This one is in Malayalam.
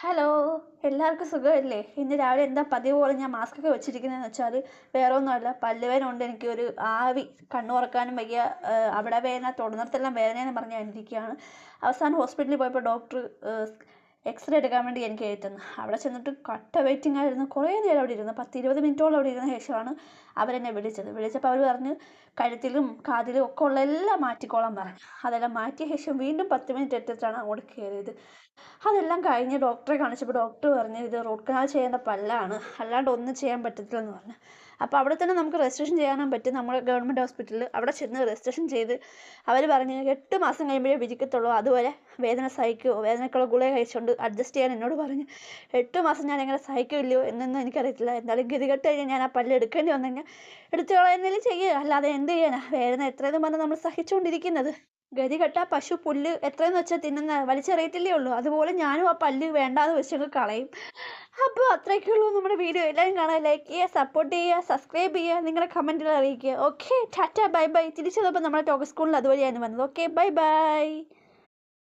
ഹലോ, എല്ലാവർക്കും സുഖമല്ലേ? ഇന്ന് രാവിലെ എന്താ പതിവ് പോലെ ഞാൻ മാസ്ക് ഒക്കെ വെച്ചിരിക്കുന്നതെന്ന് വെച്ചാൽ വേറെ ഒന്നുമല്ല, പല്ലുവേദന കൊണ്ട് എനിക്കൊരു ആവി, കണ്ണു തുറക്കാനും വയ്യ. അവിടെ വേദന, തൊടുന്നിടത്തെല്ലാം വേദനയെന്ന് പറഞ്ഞ് ഞാനിരിക്കുകയാണ്. അവസാനം ഹോസ്പിറ്റലിൽ പോയപ്പോൾ ഡോക്ടർ എക്സ്റേ എടുക്കാൻ വേണ്ടി എനിക്ക് എഴുതുന്നു. അവിടെ ചെന്നിട്ട് കട്ട വെയിറ്റിംഗ് ആയിരുന്നു. കുറേ നേരം അവിടെ ഇരുന്നു, 10-20 മിനിറ്റോളം അവിടെ ഇരുന്ന ശേഷമാണ് അവരെന്നെ വിളിച്ചപ്പോൾ അവർ പറഞ്ഞ് കഴുത്തിലും കാതിലും ഒക്കെ ഉള്ള എല്ലാം മാറ്റിക്കോളാൻ പറഞ്ഞു. അതെല്ലാം മാറ്റിയ ശേഷം വീണ്ടും 10 മിനിറ്റ് എടുത്തിട്ടാണ് അങ്ങോട്ട് കയറിയത്. അതെല്ലാം കഴിഞ്ഞ് ഡോക്ടറെ കാണിച്ചപ്പോൾ ഡോക്ടർ പറഞ്ഞു ഇത് റൂട്ട് കനാൽ ചെയ്യേണ്ട പല്ലാണ്, അല്ലാണ്ട് ഒന്നും ചെയ്യാൻ പറ്റത്തില്ലെന്ന് പറഞ്ഞു. അപ്പോൾ അവിടെ തന്നെ നമുക്ക് രജിസ്ട്രേഷൻ ചെയ്യാനും പറ്റും. നമ്മൾ ഗവൺമെൻറ് ഹോസ്പിറ്റലിൽ അവിടെ ചെന്ന് രജിസ്ട്രേഷൻ ചെയ്ത് അവർ പറഞ്ഞു 8 മാസം കഴിയുമ്പോഴേ വിരിക്കത്തുള്ളൂ, അതുവരെ വേദന സഹിക്കുമോ, വേദനക്കുള്ള ഗുളിക കഴിച്ചുകൊണ്ട് അഡ്ജസ്റ്റ് ചെയ്യാൻ എന്നോട് പറഞ്ഞു. 8 മാസം ഞാൻ എങ്ങനെ സഹിക്കില്ലയോ എന്നൊന്നും എനിക്കറിയത്തില്ല. എന്തായാലും ഗതികെട്ട് കഴിഞ്ഞാൽ ഞാൻ ആ പല്ല് എടുക്കേണ്ടി വന്നു കഴിഞ്ഞാൽ എടുത്തു കളയുന്നതിൽ ചെയ്യുക, അല്ലാതെ എന്ത് ചെയ്യാനാ? വേദന എത്രയെന്ന് പറഞ്ഞാൽ നമ്മൾ സഹിച്ചുകൊണ്ടിരിക്കുന്നത്. ഗതി കെട്ടാ പശു പുല്ല് എത്രയെന്ന് വെച്ചാൽ തിന്നുന്ന വലിച്ചെറിയത്തില്ലേ ഉള്ളൂ, അതുപോലെ ഞാനും ആ പല്ല് വേണ്ടാന്ന് വെച്ചങ്ങ് കളയും. അപ്പോൾ അത്രയൊക്കെ ഉള്ളൂ നമ്മുടെ വീഡിയോ. എല്ലാവരും കാണാൻ ലൈക്ക് ചെയ്യുക, സപ്പോർട്ട് ചെയ്യുക, സബ്സ്ക്രൈബ് ചെയ്യുക, നിങ്ങളുടെ കമൻറ്റിൽ അറിയിക്കുക. Okay, Tata bye bye. തിരിച്ചു വന്നപ്പോൾ നമ്മുടെ ടോക്ക് സ്കൂളിൽ അതുവഴിയാണ് വന്നത്. Okay, bye bye.